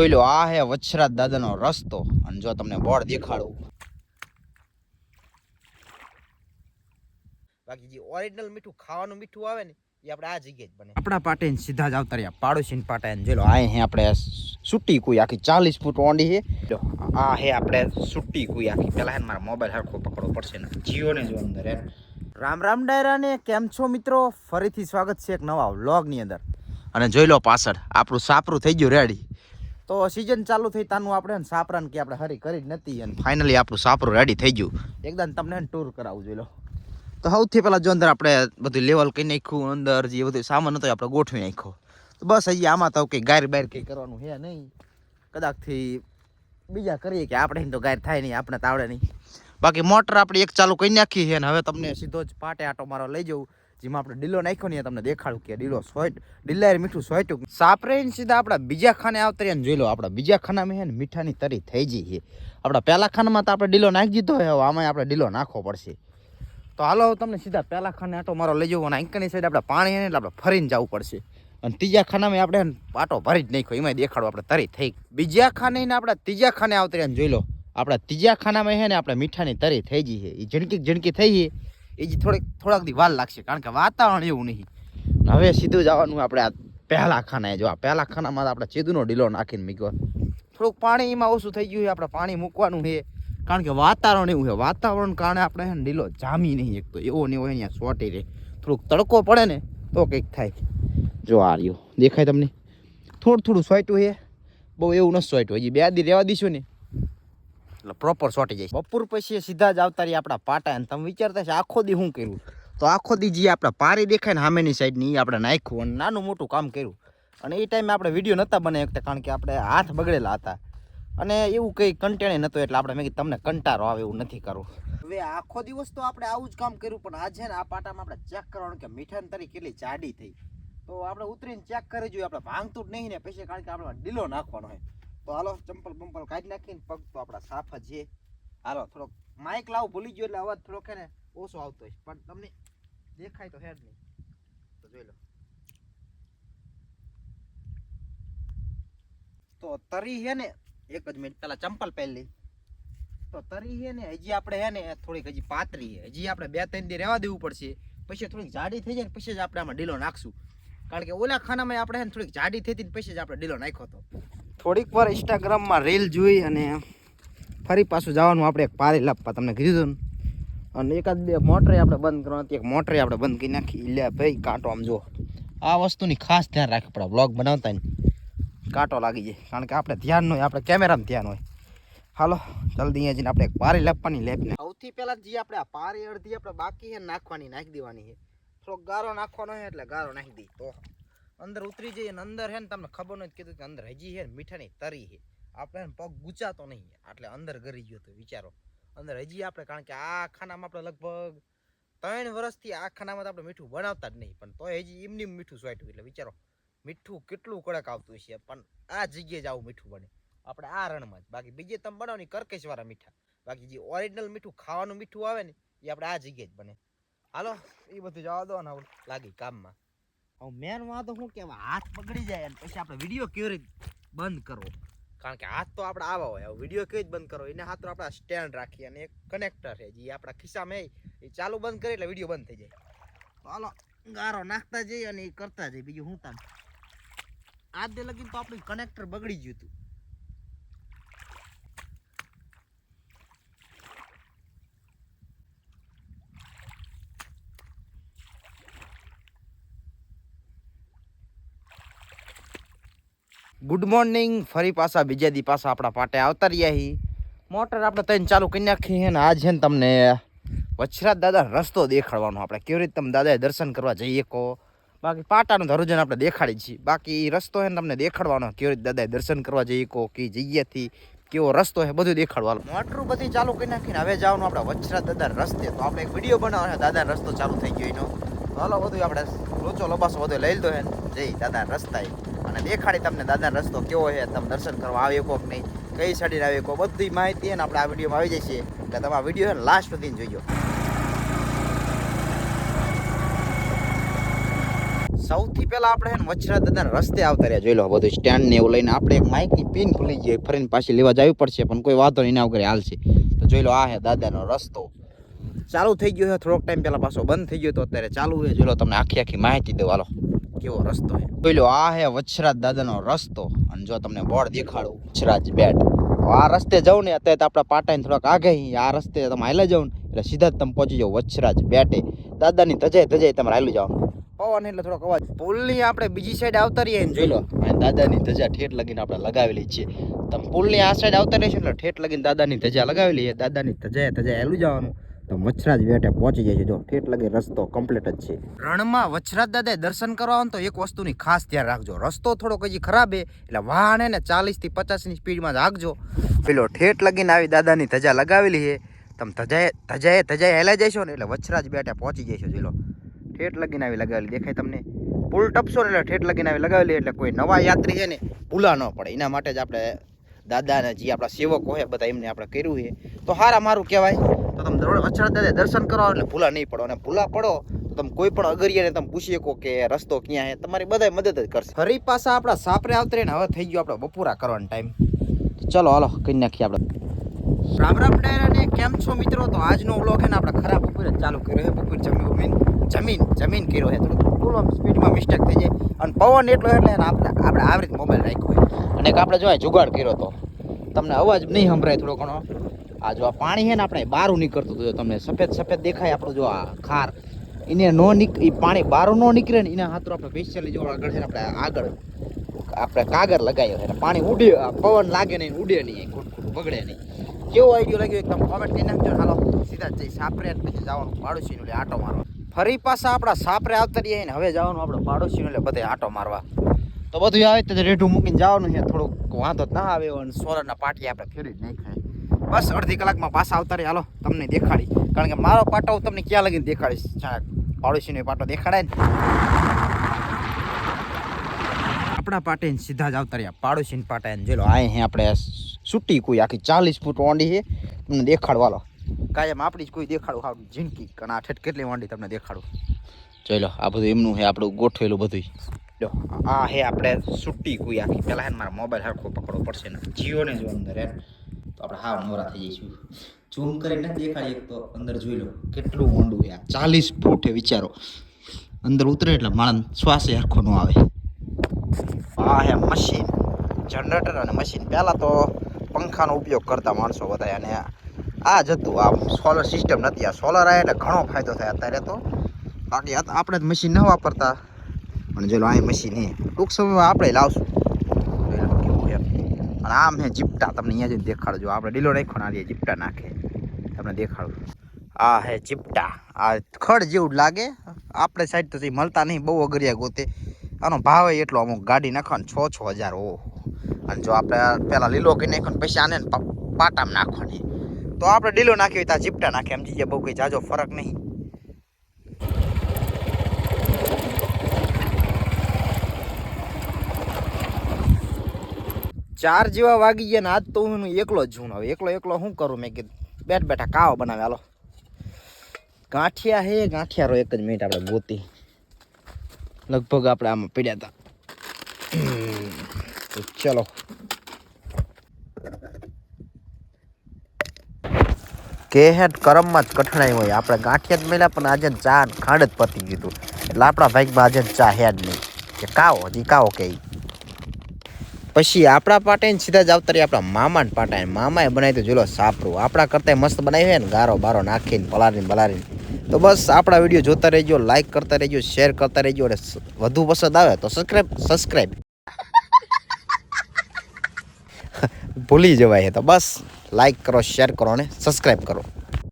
જોઈ લો, આ હે વછરાજ દાદાનો રસ્તો. અને જો તમને બોર્ડ દેખાડું, બાકી જે ઓરિજિનલ મીઠું ખાવાનું મીઠું આવે ને એ આપણે આ જગ્યાએ જ બને. આપણા પાટે સીધા જ આવતા રહ્યા પાડોશી પાટે. જોઈ લો, આ હે આપણે સુટી કુઈ આખી 40 ફૂટ ઊંડી છે. આ હે આપણે સુટી કુઈ આખી. પેલા હે મારા મોબાઈલ હરખો પકડવો પડશે ને. જીઓ ને જો અંદર હે. રામ રામ ડાયરા ને કેમ છો મિત્રો? ફરીથી સ્વાગત છે એક નવા વ્લોગની અંદર. અને જોઈ લો પાછળ આપણું સાપરું થઈ ગયું રેડી. તો સીઝન ચાલુ થઈ તાનું આપણે સાપરાને કે આપણે હરી કરી જ નથી અને ફાઇનલી આપણું સાપરું રેડી થઈ ગયું. એકદમ તમને ટૂર કરાવું. જોઈ લો, તો સૌથી પહેલાં જો અંદર આપણે બધું લેવલ કરી નાખ્યું. અંદર જે બધું સામાન હતો આપણે ગોઠવી નાખ્યો. તો બસ હજી આમાં તો કંઈ ગાયર બાયર કંઈ કરવાનું છે નહીં. કદાચથી બીજા કરીએ કે આપણે તો ગાયર થાય નહીં, આપણે તો આવડે નહીં. બાકી મોટર આપણે એક ચાલુ કરી નાખી છે. અને હવે તમને સીધો જ પાટે આટો મારો લઈ જવું. જેમાં આપણે ડીલો નાખ્યો ને તમને દેખાડું કે ડીલો સોઈટ ડીલાર મીઠું સોઈટું સાપરેને સીધા આપણા બીજા ખાને આવતરીએ ને જોઈ લો, આપણા બીજા ખાનામાં છે ને મીઠાની તરી થઈ ગઈ છે. આપણા પહેલા ખાનામાં તો આપણે ડીલો નાખી દીધો હોય, હવે આમાં આપણે ડીલો નાખવો પડશે. તો હાલો તમને સીધા પહેલા ખાને આટો મારો લઈ જવો. અને અંકની સાઈડ આપણે પાણી ને એટલે આપણે ફરીને જવું પડશે. અને ત્રીજા ખાનામાં આપણે પાટો ભરી જ નાખ્યો, એમાં દેખાડો આપણે તરી થઈ. બીજા ખાને ને આપણે ત્રીજા ખાને આવતરીએ ને જોઈ લો, આપણા ત્રીજા ખાનામાં છે ને આપણે મીઠાની તરી થઈ ગઈ છે. એ ઝીણકી થઈ છે. એ જ થોડાક દી વાર લાગશે કારણ કે વાતાવરણ એવું નહીં. હવે સીધું જવાનું આપણે આ પહેલા ખાનાએ. જો આ પહેલા ખાનામાં આપણે ચીદુનો ડીલો નાખીને મૂક્યો. થોડુંક પાણી એમાં ઓછું થઈ ગયું છે, આપણે પાણી મૂકવાનું છે કારણ કે વાતાવરણ એવું છે. વાતાવરણ કારણે આપણે છે ને ડીલો જામી નહીં એક તો એવો ને એવો અહીંયા સોટી રહે. થોડુંક તડકો પડે ને તો કંઈક થાય. જો આ રહ્યું દેખાય તમને, થોડું સોટ્યું છે, બહુ એવું નથી સોટ્યું. હજી 2 દી રહેવા દઈશું ને એટલે પ્રોપર સોટી જાય. બપોર પછી સીધા જ આવતા રહીએ આપણા પાટા. અને તમે વિચારતા છે આખો દી શું કર્યું? તો આખો દી જે આપણે પારી દેખાય ને સામેની સાઈડની એ આપણે નાખ્યું અને નાનું મોટું કામ કર્યું. અને એ ટાઈમે આપણે વિડીયો નહોતા બનાવી શકતા કારણ કે આપણે હાથ બગડેલા હતા અને એવું કંઈ કન્ટેન્ટ નહોતું. એટલે આપણે મેં કીધું તમને કંટાળો આવે એવું નથી કરવું. હવે આખો દિવસ તો આપણે આવું જ કામ કર્યું. પણ આજે ને આ પાટામાં આપણે ચેક કરવાનું કે મીઠાની તરી કેટલી જાડી થઈ. તો આપણે ઉતરીને ચેક કરી જોઈએ. આપણે ભાંગતું જ નહીં ને પછી કારણ કે આપણે ડીલો નાખવાનો હોય. તો હાલો ચંપલ બંપલ કાઢી નાખીને પગ તો આપણા સાફ જ છે. હાલો થોડોક માઇક લાવું ભૂલી ગયો એટલે અવાજ થોડોક છે ને ઓછો આવતો હોય પણ તમને દેખાય તો હે જ નહીં. તો જોઈ લો, તો તરી છે ને એક જ મિનિટ પેલા ચંપલ પહેરી. તો તરી છે ને હજી આપણે છે ને થોડીક હજી પાતળી છે. હજી આપણે 2-3 દી રહેવા દેવું પડશે. પછી થોડીક જાડી થઈ જાય ને પછી જ આપણે આમાં ડીલો નાખશું. કારણ કે ઓલા ખાનામાં આપણે છે ને થોડીક જાડી થઈ હતી ને પછી જ આપણે ડીલો નાખ્યો હતો. થોડીક વાર ઇન્સ્ટાગ્રામમાં રીલ જોઈ અને ફરી પાછું જવાનું આપણે એક પારી લાપવા તમને કીધું ને. અને 1-2 મોટરે આપણે બંધ કરવાની હતી. એક મોટરે આપણે બંધ કરી નાખી. લે ભાઈ કાંટો આમ જો, આ વસ્તુની ખાસ ધ્યાન રાખવું પડે વ્લોગ બનાવતા ને. કાંટો લાગી જાય કારણ કે આપણે ધ્યાન ન હોય, આપણે કેમેરામાં ધ્યાન હોય. હાલો જલ્દી અહીંયા જઈને આપણે એક પારી લાપવાની લેપને. સૌથી પહેલા જે આપણે આ પારી અડધી આપણે બાકી છે નાખવાની, નાખી દેવાની છે. થોડોક ગારો નાખવાનો છે એટલે ગારો નાખી દઈ તો અંદર ઉતરી જઈએ. ને અંદર છે ને તમને ખબર નથી કીધું કે અંદર હજી છે ને મીઠાની તરી છે. આપણે પગ ગુચાતો નહીં એટલે અંદર ગરી ગયો તો વિચારો અંદર હજી આપણે. કારણ કે આ ખાનામાં આપણે લગભગ 3 વર્ષથી આ ખાનામાં તો આપણે મીઠું બનાવતા જ નહીં. પણ તોય હજી એમની મીઠું સ્વાટ્યું એટલે વિચારો મીઠું કેટલું કડક આવતું છે. પણ આ જગ્યાએ જ આવું મીઠું બને આપણે આ રણમાં જ. બાકી બીજે તમે બનાવો ને કરકશવાળા મીઠા. બાકી જે ઓરિજિનલ મીઠું ખાવાનું મીઠું આવે ને એ આપણે આ જગ્યાએ જ બને. હાલો એ બધું જવા દો ને લાગી કામમાં. હવે મેન વાતો શું કે હાથ પકડી જાય અને પછી આપણે વિડીયો કેવી રીતે બંધ કરવો. કારણ કે હાથ તો આપણે આવા હોય. હવે વિડીયો કેવી રીતે બંધ કરવો એના હાથ તો આપણે સ્ટેન્ડ રાખીએ અને એક કનેક્ટર છે જે આપણા ખિસ્સામાં એ ચાલુ બંધ કરે એટલે વિડીયો બંધ થઈ જાય. તો હાલો ગારો નાખતા જઈએ અને એ કરતા જઈએ. બીજું શું તામ આજ દે લગીને તો આપણું કનેક્ટર બગડી ગયું હતું. Good morning. ફરી પાછા બીજા દી પાછા આપણા પાટે આવતા રહ્યા છીએ. મોટર આપણે ત્રણ ચાલુ કરી નાખી છે ને આજ છે ને તમને વછરાજ દાદા રસ્તો દેખાડવાનો. આપણે કેવી રીતે તમે દાદાએ દર્શન કરવા જઈએ કહો. બાકી પાટાનું ધરુજન આપણે દેખાડી છીએ. બાકી રસ્તો છે ને તમને દેખાડવાનો કેવી રીતે દાદાએ દર્શન કરવા જઈએ કહો, કે જગ્યાથી કેવો રસ્તો છે બધું દેખાડવાનો. મોટર બધી ચાલુ કરી નાખીને હવે જવાનું આપણે વછરાજ દાદા રસ્તે. તો આપણે એક વિડીયો બનાવવાનો દાદા રસ્તો ચાલુ થઈ ગયો એનો. હાલો બધું આપણે લોચો લબાસો બધો લઈ લીધો છે ને જઈ દાદા રસ્તા અને દેખાડી તમને દાદા રસ્તો કેવો છે. તમે દર્શન કરવા આવે કહો કે નહીં, કઈ સાઈડે આવે કહો, બધી માહિતી ને આપણે આ વિડીયોમાં આવી જશે. એટલે તમે આ વિડીયો છે ને લાસ્ટ સુધી જોઈજો. સૌથી પહેલા આપણે વચરા દાદાના રસ્તે આવતા રહ્યા. જોઈ લો બધું સ્ટેન્ડ ને એવું લઈને આપણે એક માઇકની પિન ભૂલી જઈએ, ફરીને પાછી લેવા જવી પડશે, પણ કોઈ વાંધો નહીં, ના વગર હાલશે. તો જોઈ લો આ હે દાદાનો રસ્તો. ચાલુ થઈ ગયો છે થોડોક ટાઈમ પહેલા, પાછો બંધ થઈ ગયો તો અત્યારે ચાલુ છે. જોઈ લો તમને આખી માહિતી દઉં, હાલો કેવો રસ્તો છે. જોઈ લો આ હે વચરાજ દાદાનો રસ્તો. અને જો તમને બોર્ડ દેખાડું, વચરાજ બેટ. આ રસ્તે જાઉં ને અત્યારે તો આપણા પાટાઈને થોડાક આગે, આ રસ્તે તમે હાલે જાવ ને એટલે સીધા જ તમે પહોંચી જાવ વચરાજ બેટે. દાદાની ધજાય તમારે હાલું જવાનું. પવન એટલે થોડોક અવાજ. પુલની આપણે બીજી સાઈડ આવતા રહીએ ને જોઈ લો દાદાની ધજા ઠેઠ લગીને આપણે લગાવેલી છે. તમે પુલની આ સાઈડ આવતા રહીશું એટલે ઠેઠ લગીને દાદાની ધજા લગાવેલી છે. દાદાની ધજાય હાલું જવાનું તો વચરાજ બેટે પહોંચી જાય છે. જો ઠેઠ લગી રસ્તો કમ્પ્લીટ જ છે. રણમાં વચરાજ દાદાએ દર્શન કરવા આવે તો એક વસ્તુની ખાસ ધ્યાન રાખજો, રસ્તો થોડોક હજી ખરાબ છે એટલે વાહન ને 40 થી 50 ની સ્પીડમાં જ આગજો. પેલો ઠેઠ લગીને આવી દાદાની ધજા લગાવેલી છે. તમે ધજાએ હેલાઈ જઈશો ને એટલે વચરાજ બેટે પહોંચી જઈશો. જોઈ લો ઠેઠ લગીને આવી લગાવેલી દેખાય તમને. પુલ ટપશો ને એટલે ઠેઠ લગીને આવી લગાવેલી એટલે કોઈ નવા યાત્રી છે ને ભૂલા ન પડે. એના માટે જ આપણે દાદાને જે આપણા સેવકો હોય બધા એમને આપણે કર્યું છે તો હારા મારું કહેવાય. તો તમે વચરાજ દાદા દર્શન કરો એટલે ભૂલા નહીં પડો, અને ભૂલા પડો તો તમે કોઈ પણ અગરિયાને તમે પૂછી શકો કે રસ્તો ક્યાં છે, તમારી બધા મદદ જ કરશે. ફરી પાછા આપણા સાપરે આવતરે ને હવે થઈ ગયો આપણે બપોરા કરવાનો ટાઈમ. ચલો હાલો કરી નાખીએ આપણે. રામ રામ ડાયરાને કેમ છો મિત્રો? તો આજનો વ્લોગ છે ને આપણે ખરાબ બપોરે ચાલુ કર્યો છે. બપોર જમીન કર્યો છે, થોડું ફૂલ સ્પીડમાં મિસ્ટેક થઈ જાય અને પવન એટલો એટલે આપણે આવી રીતે મોબાઈલ રાખ્યો હોય. અને એક આપણે જો જુગાડ કર્યો તો તમને અવાજ નહીં સંભળાય થોડો ઘણો. આ જો આ પાણી છે ને આપણે બહાર નીકળતું હતું, તમને સફેદ દેખાય આપણું જો આ ખાર એને નો નીકળી, પાણી બહાર નો નીકળે ને એના હાથરો આપણે સ્પેશિયલી જો આગળ છે ને આપણે કાગળ લગાવ્યો છે. પાણી ઉડે, પવન લાગે નહીં, ઉડે નહીં, ખોટું બગડે નહીં. કેવો આઈડિયો લાગ્યો એકદમ કોમેન્ટ કરી નાખજો. હાલો સીધા જઈ સાપરે પછી જવાનું પાડોશીનું એટલે આટો મારવા. ફરી પાછા આપણા સાપરે આવતા રહીએ ને હવે જવાનું આપણે પાડોશીનું એટલે બધે આટો મારવા. તો બધું આવે તો રેઢું મૂકીને જવાનું છે, થોડુંક વાંધો ના આવે. અને સોલરના પાટી આપણે ફેરવી જ નહીં ખાય. બસ અડધી કલાકમાં પાછા આવતા રહે. હાલો તમને દેખાડી, કારણ કે મારો પાટો હું તમને ક્યાં લગીને દેખાડીશ, પાડોશીનો પાટો દેખાડાય ને. આપણા પાટે સીધા જ આવતા રહ્યા પાડોશીને પાટા. જોઈ લો આ આપણે સુટી કોઈ આખી 40 ફૂટ ઊંડી છે, તમને દેખાડવાલો કાયમ આપણી જ કોઈ દેખાડું ખાવ જિંદગી ઘણા ઠેઠ કેટલી ઊંડી તમને દેખાડું. જોઈ લો આ બધું એમનું છે, આપણું ગોઠવેલું બધું. જો આ હે આપણે સુટી કોઈ આખી. પહેલાં હે મારા મોબાઈલ હરખો પકડવો પડશે ને, જીઓ ને જો અંદર હે તો આપણે હાવ નવરા થઈ જઈશું. ઝૂમ કરીને દેખાય એક તો અંદર જોઈ લો કેટલું ઊંડું છે. 40 ફૂટ છે, વિચારો. અંદર ઉતરે એટલે માણસ શ્વાસે હરખો ન આવે. આ હે મશીન, જનરેટર અને મશીન. પહેલાં તો પંખાનો ઉપયોગ કરતા માણસો બધા, અને આ જ હતું. આ સોલર સિસ્ટમ નથી, આ સોલર આવે એટલે ઘણો ફાયદો થાય અત્યારે તો. બાકી આપણે જ મશીન ન વાપરતા, અને જો આ મશીન હે ટૂંક સમયમાં આપણે લાવશું. કેવું એમ. અને આમ હે જીપટા, તમને અહીંયા જઈને દેખાડજો. આપણે ડીલો નાખો ને આ જીપટા નાખે, તમને દેખાડું. આ હે જીપટા, આ ખડ જેવું જ લાગે. આપણે સાઈડ તો મળતા નહીં, બહુ અગરિયા ગોતે. આનો ભાવ એટલો, અમુક ગાડી નાખવાનો 6,000. ઓહો. અને જો આપણે પેલા લીલો કરી નાખો ને પછી આને પાટામાં નાખવાની, તો આપણે ડીલો નાખી હોય તો આ જીપટા નાખે. એમ જઈએ બહુ કંઈ જાજો ફરક નહીં. ચાર જેવા વાગી ગયા ને આજ તો હું એકલો જ છું. હવે એકલો શું કરું? મેં કીધું બેઠા કાવો બનાવે. હાલો ગાંઠિયા હે, ગાંઠિયારો એક જ મિનિટ આપણે ગોતી. લગભગ આપણે આમાં પડ્યા હતા. ચલો કે હેડ કરમમાં જ કઠણાઈ હોય. આપણે ગાંઠિયા જ મળ્યા પણ આજે ચા ખાંડ જ પતી ગયું, એટલે આપણા ભાગમાં આજે ચા હેડ નહીં કે કાવો હજી કાવો કે. પછી આપણા પાટે સીધા જ આવતા રહી આપણા મામાને પાટા. મામાએ બનાવી તો જોલો સાપરું આપણા કરતાં મસ્ત બનાવી ને, ગારો બારો નાખીને બલારીને. તો બસ આપણા વિડીયો જોતા રહેજો, લાઈક કરતા રહેજો, શેર કરતા રહેજો, અને વધુ પસંદ આવે તો સબસ્ક્રાઈબ ભૂલી જવાય. તો બસ લાઈક કરો, શેર કરો અને સબસ્ક્રાઈબ કરો.